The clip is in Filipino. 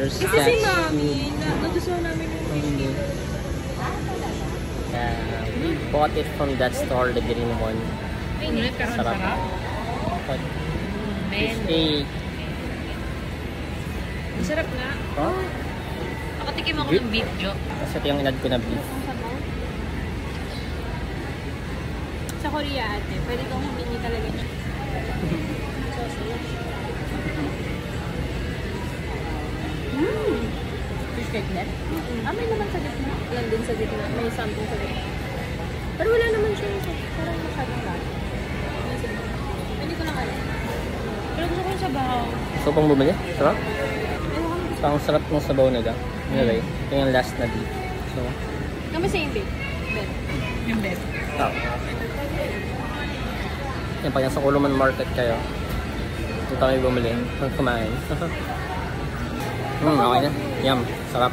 There's Kasi si Mami, nagustuhan namin yung hindi. We bought it from that store, the green one. Ay, pero ang sarap. But, steak. Ang sarap nga. Oh? Nakatikim ako ng beef jo. Kasi ito yung inad ko na beef. Sa Korea ate, pwede kong humingi talaga niya. Fish cake net? May naman sa gitna. Lang din sa gitna. May something sa gitna. Pero wala naman siya. Parang masyadong lahat. Hindi ko lang alam. Pero gusto ko yung sabaw. So, pang bumili? Sarap? Ang sarap ng sabaw nila. Anyway, ito yung last na beef. So, kami sa yung beef. Bet. Yung bet. Oh. Yan, pag nasa Kuluman Market kayo, ito kami bumili. Kumain. Okay na. Yum. Sarap.